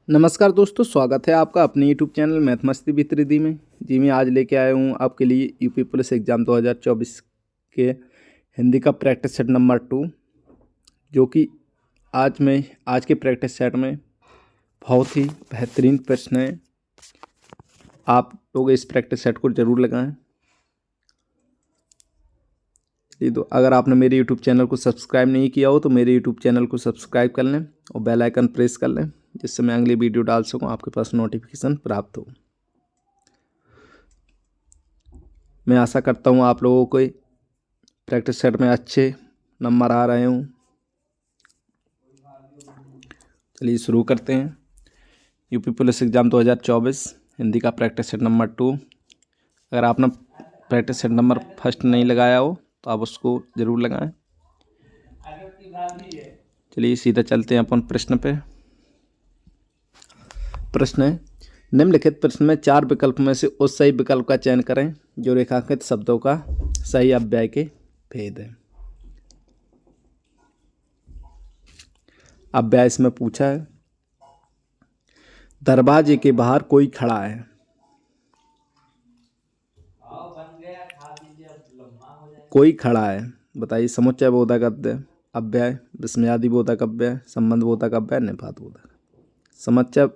नमस्कार दोस्तों, स्वागत है आपका अपने यूट्यूब चैनल मैथ मस्ती विद रिद्धि में। जी मैं आज लेके आया हूँ आपके लिए यूपी पुलिस एग्ज़ाम 2024 के हिंदी का प्रैक्टिस सेट नंबर 2, जो कि आज के प्रैक्टिस सेट में बहुत ही बेहतरीन प्रश्न है। आप लोग इस प्रैक्टिस सेट को ज़रूर लगाएं। तो अगर आपने मेरे यूट्यूब चैनल को सब्सक्राइब नहीं किया हो तो मेरे यूट्यूब चैनल को सब्सक्राइब कर लें और बेल आइकन प्रेस कर लें, जिससे मैं अगली वीडियो डाल सकूं, आपके पास नोटिफिकेशन प्राप्त हो। मैं आशा करता हूं आप लोगों को प्रैक्टिस सेट में अच्छे नंबर आ रहे हों। चलिए शुरू करते हैं। यूपी पुलिस एग्ज़ाम 2024 हिंदी का प्रैक्टिस सेट नंबर 2। अगर आपने प्रैक्टिस सेट नंबर फर्स्ट नहीं लगाया हो तो आप उसको ज़रूर लगाएं। चलिए सीधा चलते हैं अपन प्रश्न पे। प्रश्न है, निम्नलिखित प्रश्न में 4 विकल्प में से उस सही विकल्प का चयन करें जो रेखांकित शब्दों का सही अव्यय के भेद है। अव्यय इसमें पूछा है, दरवाजे के बाहर कोई खड़ा है। कोई खड़ा है, बताइए समुच्चय बोधक अव्यय, विस्मयादि बोधक अव्यय, संबंध बोधक अव्यय, निपात बोधक। समुच्चय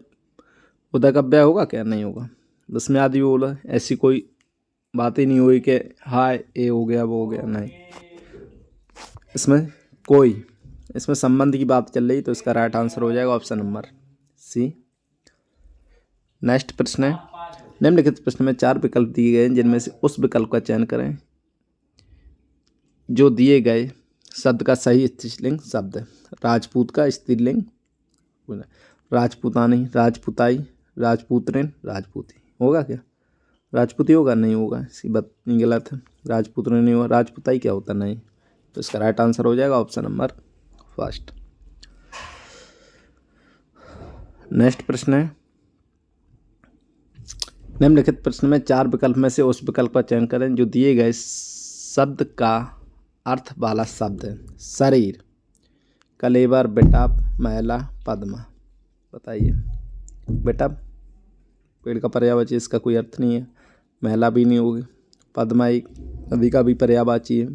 बोधक अव्यय होगा क्या? नहीं होगा। विस्मयादि बोला, ऐसी कोई बात ही नहीं हुई कि हाय ये हो गया वो हो गया, नहीं। इसमें संबंध की बात चल रही, तो इसका राइट आंसर हो जाएगा ऑप्शन नंबर सी। नेक्स्ट प्रश्न है, निम्नलिखित प्रश्न में 4 विकल्प दिए गए हैं जिनमें से उस विकल्प का चयन करें जो दिए गए शब्द का सही स्त्रीलिंग शब्द है। राजपूत का स्त्रीलिंग राजपूतानी, राजपूताई, राजपुत्रिन, राजपूती। होगा क्या? राजपूती होगा? नहीं होगा, इसी बात गलत है। राजपुत्र नहीं होगा। राजपूताई क्या होता? नहीं। तो इसका राइट आंसर हो जाएगा ऑप्शन नंबर फर्स्ट। नेक्स्ट प्रश्न है, निम्नलिखित प्रश्न में 4 विकल्प में से उस विकल्प का चयन करें जो दिए गए शब्द का अर्थ वाला शब्द है। शरीर, कलेवर, बेटाप, महिला, पद्मा। बताइए। बेटाप पेड़ का पर्यायवाची, इसका कोई अर्थ नहीं है। महिला भी नहीं होगी। पद्मा एक नदी का भी पर्यायवाची है।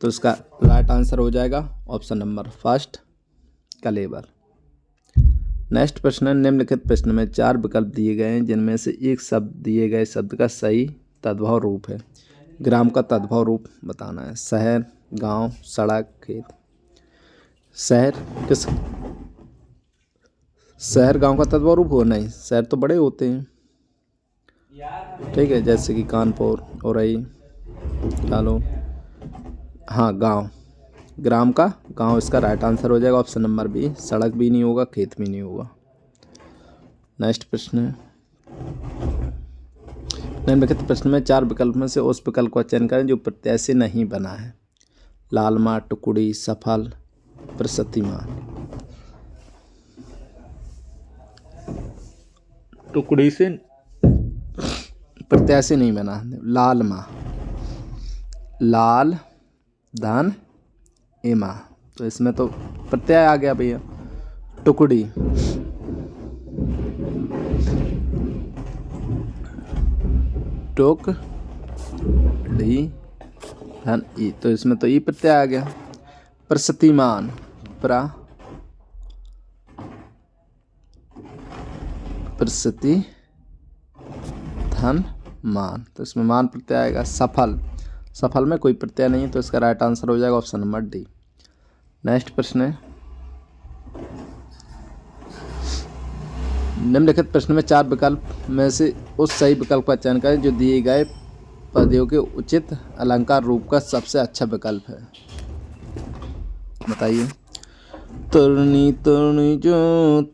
तो इसका राइट आंसर हो जाएगा ऑप्शन नंबर फर्स्ट, कलेवर। नेक्स्ट प्रश्न है, निम्नलिखित प्रश्न में 4 विकल्प दिए गए हैं जिनमें से एक शब्द दिए गए शब्द का सही तद्भव रूप है। ग्राम का तद्भव रूप बताना है। शहर, गांव, सड़क, खेत। शहर गांव का तद्भव रूप हो? नहीं, शहर तो बड़े होते हैं, ठीक है, जैसे कि कानपुर, औरई, चलो। हाँ, गांव, ग्राम का गांव, इसका राइट आंसर हो जाएगा ऑप्शन नंबर बी। सड़क भी नहीं होगा, खेत भी नहीं होगा। नेक्स्ट प्रश्न है, निम्नलिखित प्रश्न में 4 विकल्प में से उस विकल्प का चयन करें जो प्रत्यय से नहीं बना है। लालमा, टुकड़ी, सफल, प्रशस्तिमान। टुकड़ी से प्रत्यय से नहीं बना। लालमा, लाल, धन, इमा, तो इसमें तो प्रत्यय आ गया भैया। टुकड़ी, टोक डी धन ई, तो इसमें तो ई प्रत्यय आ गया। प्रशस्तिमान, प्रशस्ति धन मान, तो इसमें मान प्रत्यय आएगा। सफल में कोई प्रत्यय नहीं है, तो इसका राइट आंसर हो जाएगा ऑप्शन नंबर डी। नेक्स्ट प्रश्न है, निम्नलिखित प्रश्न में 4 विकल्प में से उस सही विकल्प का चयन करें जो दिए गए पदों के उचित अलंकार रूप का सबसे अच्छा विकल्प है। बताइए। तरनी तरनी जो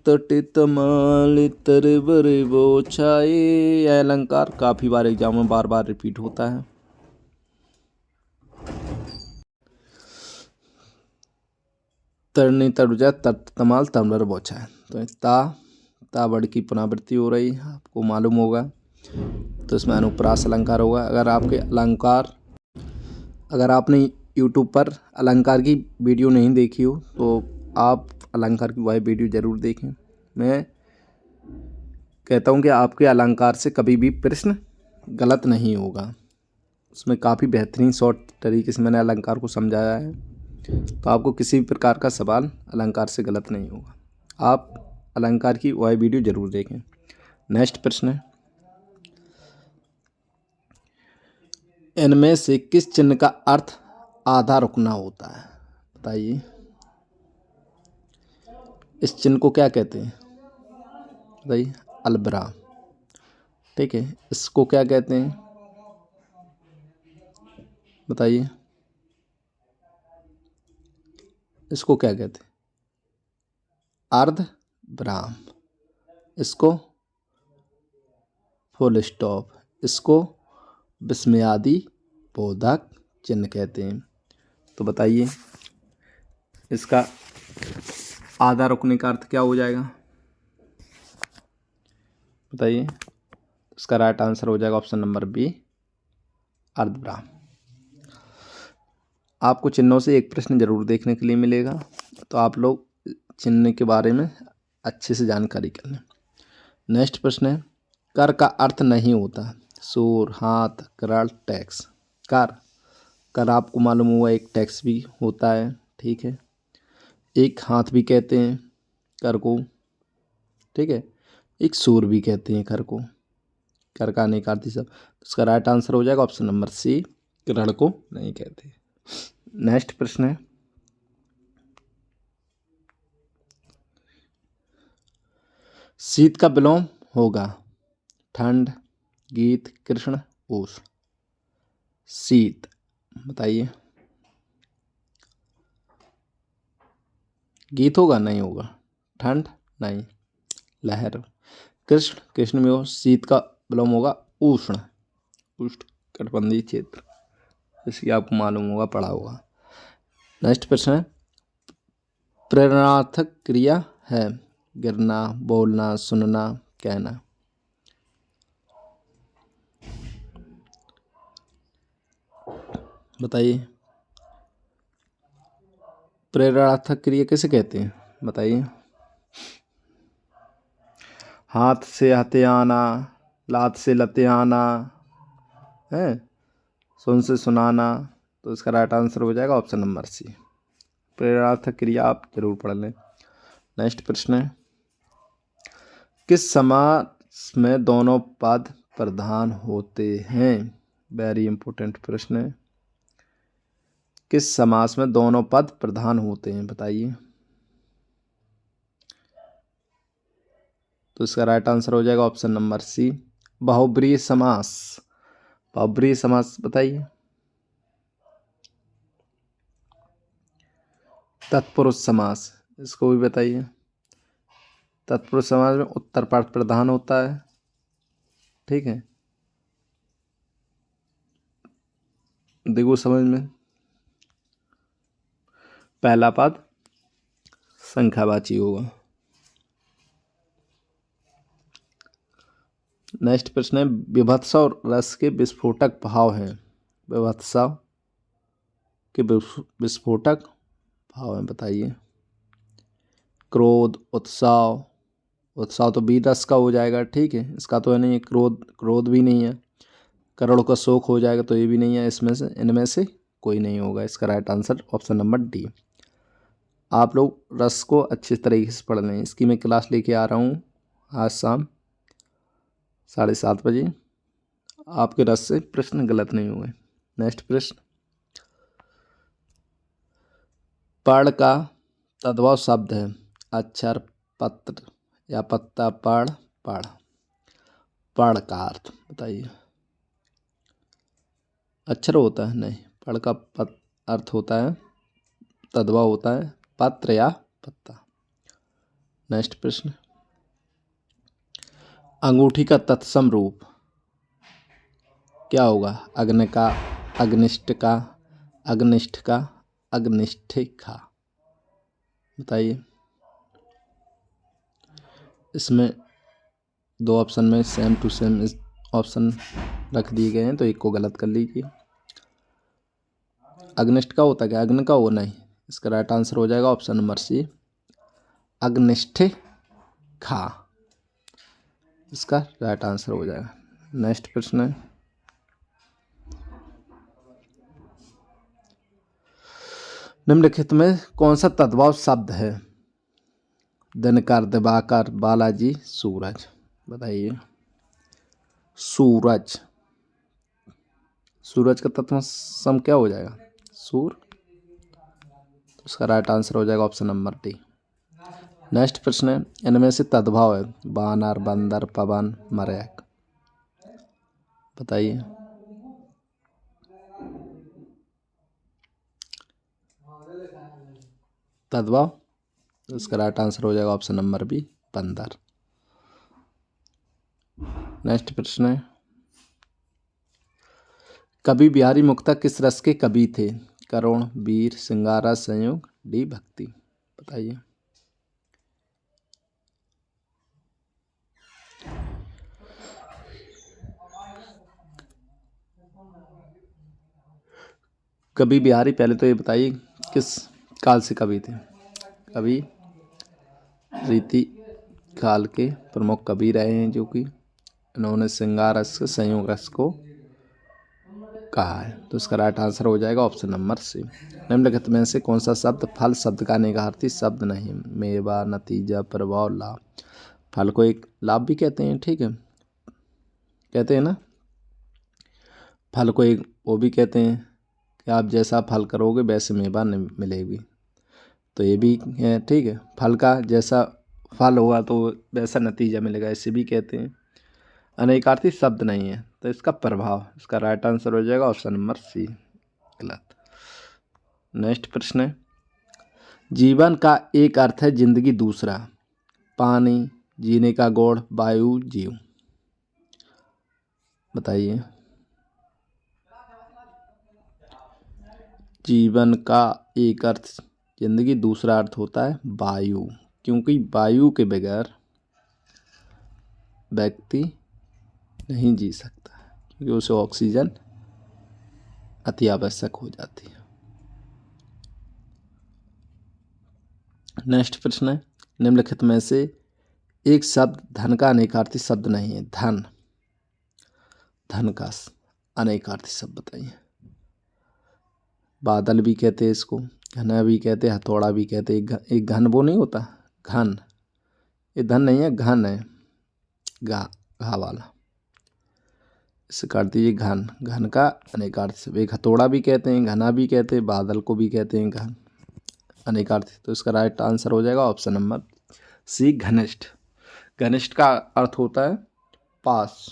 तटे तमाल तरबर वो छाए, यह अलंकार काफी बार एग्जाम में बार बार रिपीट होता है। तरनी तरुजा तट तमाल तमर बोछा है, तो ता वर्ड की पुनरावृत्ति हो रही है, आपको मालूम होगा, तो इसमें अनुप्रास अलंकार होगा। अगर आपने यूट्यूब पर अलंकार की वीडियो नहीं देखी हो तो आप अलंकार की वह वीडियो ज़रूर देखें, मैं कहता हूँ कि आपके अलंकार से कभी भी प्रश्न गलत नहीं होगा। उसमें काफ़ी बेहतरीन शॉर्ट तरीके से मैंने अलंकार को समझाया है, तो आपको किसी भी प्रकार का सवाल अलंकार से गलत नहीं होगा। आप अलंकार की वह वीडियो जरूर देखें। नेक्स्ट प्रश्न है, इनमें से किस चिन्ह का अर्थ आधा रुकना होता है? बताइए, इस चिन्ह को क्या कहते हैं? बताइए। अलबरा। ठीक है, इसको क्या कहते हैं? बताइए, इसको क्या कहते हैं? अर्ध विराम। इसको फुल स्टॉप। इसको विस्मयादि बोधक चिन्ह कहते हैं। तो बताइए, इसका आधा रुकने का अर्थ क्या हो जाएगा? बताइए। इसका राइट आंसर हो जाएगा ऑप्शन नंबर बी, अर्धविराम। आपको चिन्हों से एक प्रश्न जरूर देखने के लिए मिलेगा, तो आप लोग चिन्ह के बारे में अच्छे से जानकारी कर लें। नेक्स्ट प्रश्न है, कर का अर्थ नहीं होता। सूर, हाथ, कराल, टैक्स। कर आपको मालूम हुआ एक टैक्स भी होता है। ठीक है, एक हाथ भी कहते हैं कर को। ठीक है, एक सूर भी कहते हैं कर को। कर का अनेक अर्थी सब। इसका राइट आंसर हो जाएगा ऑप्शन नंबर सी, रण को नहीं कहते। नेक्स्ट प्रश्न है, शीत का विलोम होगा। ठंड, गीत, कृष्ण, उष्ण। शीत। बताइए, गीत होगा? नहीं होगा। ठंड? नहीं। लहर। कृष्ण, कृष्ण में हो। शीत का विलोम होगा उष्ण, उष्ण कटिबंधीय क्षेत्र, इसकी आपको मालूम होगा, पढ़ा होगा। नेक्स्ट प्रश्न है, प्रेरणार्थक क्रिया है। गिरना, बोलना, सुनना, कहना। बताइए, प्रेरणार्थक क्रिया किसे कहते हैं? बताइए। हाथ से हथे आना, लात से लते आना, है सुन से सुनाना। तो इसका राइट आंसर हो जाएगा ऑप्शन नंबर सी, प्रेरणार्थक क्रिया आप जरूर पढ़ लें। नेक्स्ट प्रश्न है, किस समास में दोनों पद प्रधान होते हैं? वेरी इंपॉर्टेंट प्रश्न है। किस समास में दोनों पद प्रधान होते हैं? बताइए। तो इसका राइट आंसर हो जाएगा ऑप्शन नंबर सी, बहुब्रीहि समास। बहुब्रीहि समास बताइए। तत्पुरुष समास, इसको भी बताइए। तत्पुरुष समास में उत्तर पद प्रधान होता है। ठीक है, देखो समझ में, पहला पद संख्यावाची होगा। नेक्स्ट प्रश्न है, विभत्सा और रस के विस्फोटक भाव हैं। विभत्सा के विस्फोटक भाव हैं, बताइए। क्रोध, उत्साह। उत्साह तो वीर रस का हो जाएगा। ठीक है, इसका तो है नहीं है। क्रोध भी नहीं है। करोड़ का शोक हो जाएगा, तो ये भी नहीं है। इसमें से इनमें से कोई नहीं होगा। इसका right answer option number D. आप लोग रस को अच्छे तरीके से पढ़ लें। इसकी मैं क्लास लेके आ रहा हूँ आज शाम 7:30 बजे। आपके रस से प्रश्न गलत नहीं हुए। नेक्स्ट प्रश्न, पढ़ का तद्भव शब्द है। अक्षर, पत्र या पत्ता। पढ़, पढ़। पढ़ का अर्थ बताइए। अक्षर होता है? नहीं, पढ़ का अर्थ होता है, तद्भव होता है, पत्र या पत्ता। नेक्स्ट प्रश्न, अंगूठी का तत्सम रूप क्या होगा? अग्नि का, अग्निष्ठ का, अग्निष्ठ का, अग्निष्ठिका। बताइए। इसमें दो ऑप्शन में सेम टू सेम ऑप्शन रख दिए गए हैं, तो एक को गलत कर लीजिए। अग्निष्ठ का होता क्या? अग्नि का हो? नहीं। इसका राइट आंसर हो जाएगा ऑप्शन नंबर सी, अग्निष्ठ खा, इसका राइट आंसर हो जाएगा। नेक्स्ट प्रश्न है, निम्नलिखित में कौन सा तद्भव शब्द है? दिनकर, दिवाकर, बालाजी, सूरज। बताइए। सूरज, सूरज का तत्व सम क्या हो जाएगा? सूर। तो इसका राइट आंसर हो जाएगा ऑप्शन नंबर डी। नेक्स्ट प्रश्न है, इनमें से तद्भव है बानर, बंदर, पवन, मरैक। बताइए। तद्भव, तो इसका राइट आंसर हो जाएगा ऑप्शन नंबर बी, बंदर। नेक्स्ट प्रश्न है, कवि बिहारी मुक्ता किस रस के कवि थे? करुण, वीर, सिंगारा, संयोग, डी भक्ति। बताइए। कवि बिहारी, पहले तो ये बताइए किस काल से कवि थे? कवि रीति काल के प्रमुख कवि रहे हैं, जो कि इन्होंने श्रृंगार रस, संयोग रस को कहा है। तो इसका राइट आंसर हो जाएगा ऑप्शन नंबर सी। निम्नलिखित में से कौन सा शब्द फल शब्द का निगार्थी शब्द नहीं? मेवा, नतीजा, प्रभाव, लाभ। फल को एक लाभ भी कहते हैं, ठीक है, कहते हैं ना। फल को एक वो भी कहते हैं कि आप जैसा फल करोगे वैसे मेवा मिलेगी, तो ये भी है, ठीक है। फल का जैसा फल होगा तो वैसा नतीजा मिलेगा, ऐसे भी कहते हैं। अनेकार्थी शब्द नहीं है, तो इसका प्रभाव, इसका राइट आंसर हो जाएगा ऑप्शन नंबर सी, गलत। नेक्स्ट प्रश्न है, जीवन का एक अर्थ है, जिंदगी दूसरा। पानी, जीने का गुण, वायु, जीव। बताइए। जीवन का एक अर्थ जिंदगी, दूसरा अर्थ होता है वायु, क्योंकि वायु के बगैर व्यक्ति नहीं जी सकता, क्योंकि उसे ऑक्सीजन अति आवश्यक हो जाती है। नेक्स्ट प्रश्न है, निम्नलिखित में से एक शब्द धन का अनेकार्थी शब्द नहीं है। धन, धन का अनेकार्थी शब्द बताइए। बादल भी कहते हैं इसको, घना भी कहते हैं, हथौड़ा भी कहते हैं। एक घन वो नहीं होता, घन, ये धन नहीं है, घन है, घा वाला, इसे काट दीजिए घन। घन का अनेकार्थी शब्द, एक हथौड़ा भी कहते हैं, घना भी कहते हैं, बादल को भी कहते हैं घन, अनेकार्थी। तो इसका राइट आंसर हो जाएगा ऑप्शन नंबर सी, घनिष्ठ। घनिष्ठ का अर्थ होता है पास,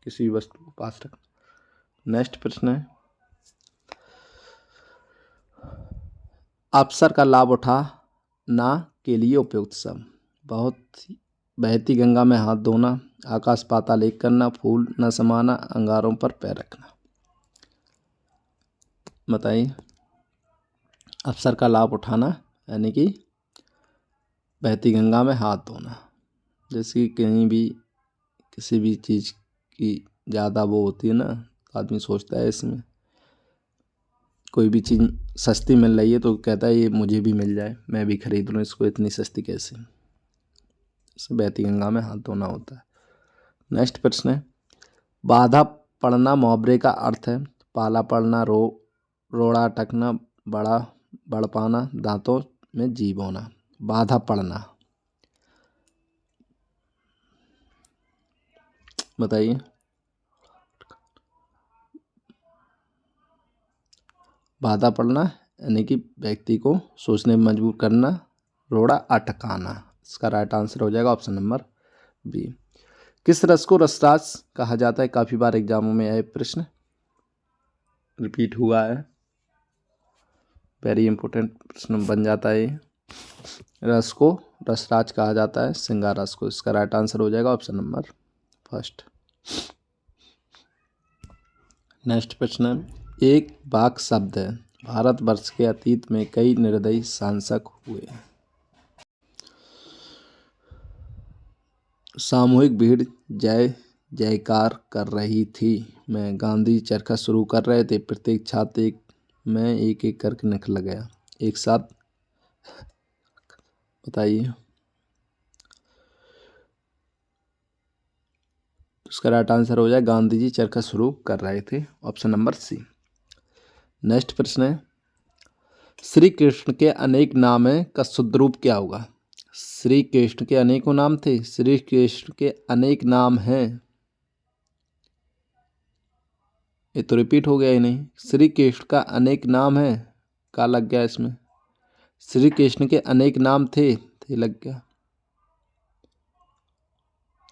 किसी वस्तु को पास रखना। नेक्स्ट प्रश्न है, अवसर का लाभ उठाना के लिए उपयुक्त शब्द। बहुत बहती गंगा में हाथ धोना, आकाश पाताल एक करना, फूल न समाना, अंगारों पर पैर रखना। बताइए। अवसर का लाभ उठाना यानी कि बहती गंगा में हाथ धोना, जैसे कि कहीं भी किसी भी चीज़ की ज़्यादा वो होती है ना, आदमी सोचता है इसमें कोई भी चीज़ सस्ती मिल रही है तो कहता है ये मुझे भी मिल जाए, मैं भी खरीद लूँ इसको, इतनी सस्ती कैसे। इससे बहती गंगा में हाथ धोना होता है। नेक्स्ट प्रश्न है, बाधा पड़ना मुहावरे का अर्थ है। पाला पड़ना, रोड़ा अटकना, बढ़ पाना, दांतों में जीभ होना। बाधा पड़ना, बताइए। बाधा पड़ना यानी कि व्यक्ति को सोचने में मजबूर करना, रोड़ा अटकाना। इसका राइट आंसर हो जाएगा ऑप्शन नंबर बी। किस रस को रसराज कहा जाता है? काफ़ी बार एग्जामों में यह प्रश्न रिपीट हुआ है, वेरी इंपॉर्टेंट प्रश्न बन जाता है। रस को रसराज कहा जाता है, श्रृंगार रस को। इसका राइट आंसर हो जाएगा ऑप्शन नंबर फर्स्ट। नेक्स्ट प्रश्न है, एक वाक शब्द है। भारतवर्ष के अतीत में कई निर्दयी शासक हुए। सामूहिक भीड़ जय जयकार कर रही थी। मैं गांधी चरखा शुरू कर रहे थे, प्रत्येक छात्र में एक एक करके निकल गया। एक साथ बताइए। तो उसका राइट आंसर हो जाए गांधी जी चरखा शुरू कर रहे थे, ऑप्शन नंबर सी। नेक्स्ट प्रश्न है, श्री कृष्ण के अनेक नाम है का शुद्ध रूप क्या होगा? श्री कृष्ण के अनेकों नाम थे, श्री कृष्ण के अनेक नाम हैं, ये तो रिपीट हो गया ही नहीं। श्री कृष्ण का अनेक नाम है का लग गया इसमें, श्री कृष्ण के अनेक नाम थे लग गया,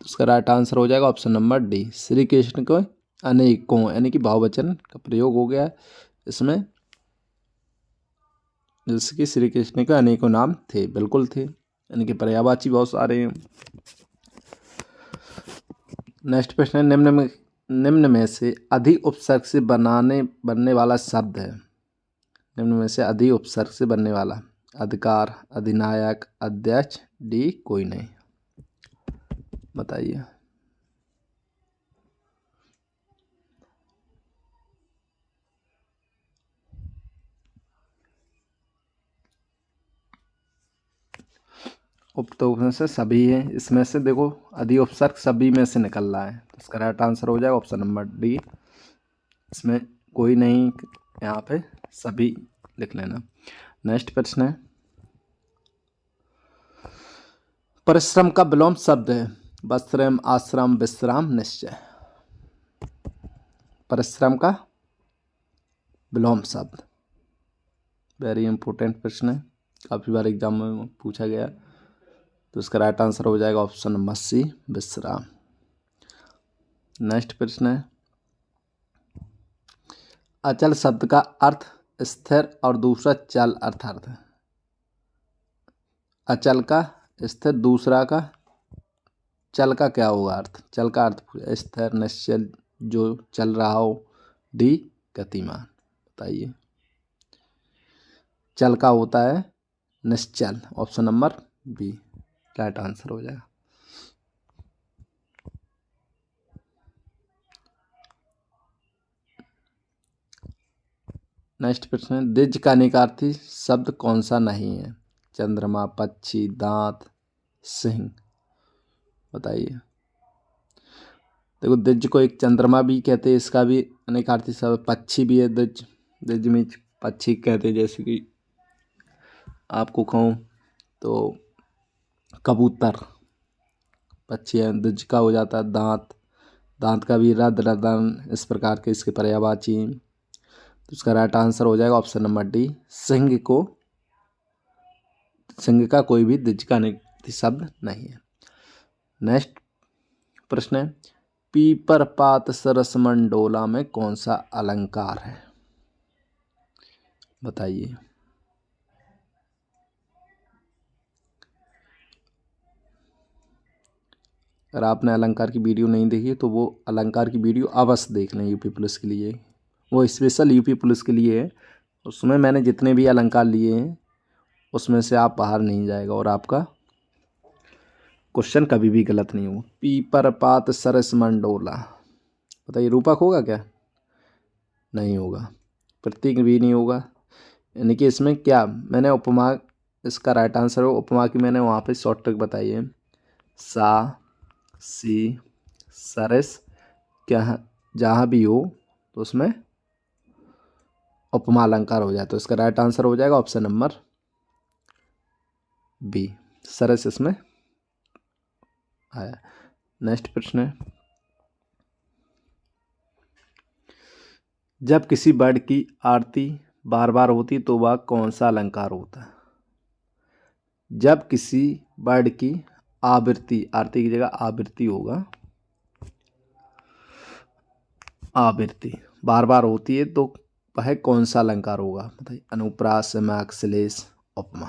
तो उसका राइट आंसर हो जाएगा option number D, Shri Krishna को अनेकों यानी कि बहुवचन का प्रयोग हो गया इसमें, जैसे कि श्री कृष्ण के अनेकों नाम थे, बिल्कुल थे, यानी कि पर्यायवाची बहुत सारे हैं। नेक्स्ट प्रश्न है, निम्न में से अधिक उपसर्ग से बनने वाला शब्द है। निम्न में से अधिक उपसर्ग से बनने वाला, अधिकार, अधिनायक, अध्यक्ष, डी कोई नहीं, बताइए। उपसर्ग में से सभी है, इसमें से देखो अधिक उपसर्ग सभी में से निकल रहा है, तो इसका राइट आंसर हो जाएगा ऑप्शन नंबर डी, इसमें कोई नहीं, यहाँ पे सभी लिख लेना। नेक्स्ट प्रश्न है, परिश्रम का विलोम शब्द है, वस्त्रम, आश्रम, विश्राम, निश्चय। परिश्रम का विलोम शब्द, वेरी इंपॉर्टेंट प्रश्न है, काफ़ी बार एग्जाम में पूछा गया, तो इसका राइट आंसर हो जाएगा ऑप्शन नंबर सी, विश्राम। नेक्स्ट प्रश्न है, अचल शब्द का अर्थ स्थिर और दूसरा चल अर्थात है। अचल का स्थिर, दूसरा का चल का क्या होगा अर्थ? चल का अर्थ स्थिर, निश्चल, जो चल रहा हो, डी गतिमान, बताइए। चल का होता है Nishchal, option number B right answer हो जाएगा। नेक्स्ट प्रश्न है, द्विज का निकार्थी शब्द कौन सा नहीं है? चंद्रमा, पक्षी, दांत, सिंह, बताइए। देखो द्विज को एक चंद्रमा भी कहते हैं, इसका भी अनेकार्थी शब्द, पक्षी भी है द्विज, द्विज में पक्षी कहते हैं, जैसे कि आपको कहूँ तो कबूतर पक्षी है, द्विज का हो जाता है दांत, दांत का भी रद, रदन, इस प्रकार के इसके पर्यायवाची, तो उसका राइट आंसर हो जाएगा ऑप्शन नंबर डी, सिंह को, सिंह का कोई भी द्विज का शब्द नहीं है। नेक्स्ट प्रश्न है, पीपर पात सरस मंडोला में कौन सा अलंकार है? बताइए। अगर आपने अलंकार की वीडियो नहीं देखी तो वो अलंकार की वीडियो अवश्य देख लें, यूपी पुलिस के लिए, वो स्पेशल यूपी पुलिस के लिए है, उसमें मैंने जितने भी अलंकार लिए हैं उसमें से आप बाहर नहीं जाएगा और आपका क्वेश्चन कभी भी गलत नहीं होगा। पीपर पात सरस मंडोला, बताइए रूपक होगा क्या? नहीं होगा, प्रतीक भी नहीं होगा, यानी कि इसमें क्या मैंने उपमा, इसका राइट आंसर हो उपमा की, मैंने वहाँ पे शॉर्ट ट्रिक बताई है, सा, सी, सरस, क्या जहाँ भी हो तो उसमें उपमा अलंकार हो जाए, तो इसका राइट आंसर हो जाएगा ऑप्शन नंबर बी, सरस इसमें आया। नेक्स्ट प्रश्न है, जब किसी वर्ड की आरती बार बार होती तो वह कौन सा अलंकार होता है? जब किसी वर्ड की आवृत्ति, आरती की जगह आवृत्ति होगा, आवृत्ति बार बार होती है तो वह कौन सा अलंकार होगा? बताइए। अनुप्रास, सम्यक, श्लेष, उपमा,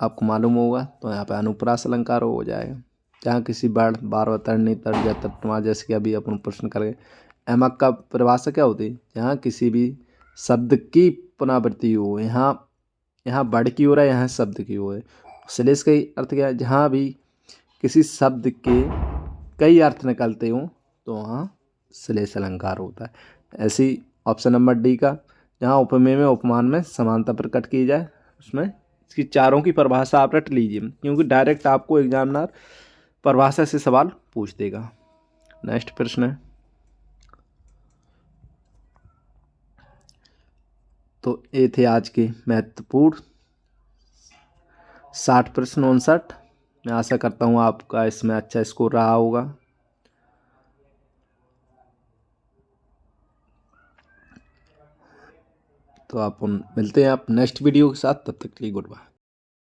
आपको मालूम होगा तो यहाँ पे अनुप्रास अलंकार हो जाएगा। जहाँ किसी वर्ड बार बार तरनी, तर्ज, तत्मा, जैसे कि अभी अपन प्रश्न करेंगे, एमक का परिभाषा क्या होती है? जहाँ किसी भी शब्द की पुनरावृत्ति हो, यहाँ वर्ड की हो रहा है, यहाँ शब्द की हो है। श्लेष का अर्थ क्या है? जहाँ भी किसी शब्द के कई अर्थ निकलते हों तो वहाँ श्लेष अलंकार होता है। ऐसी ऑप्शन नंबर डी का, जहाँ उपमेय में उपमान में समानता प्रकट की जाए उसमें इसकी चारों की परिभाषा आप रट लीजिए, क्योंकि डायरेक्ट आपको एग्जामिनर परिभाषा से सवाल पूछ देगा। नेक्स्ट प्रश्न है, तो ये थे आज के महत्वपूर्ण 60 प्रश्न 59। मैं आशा करता हूँ आपका इसमें अच्छा स्कोर रहा होगा। तो आप मिलते हैं आप नेक्स्ट वीडियो के साथ, तब तक के लिए गुड बाय।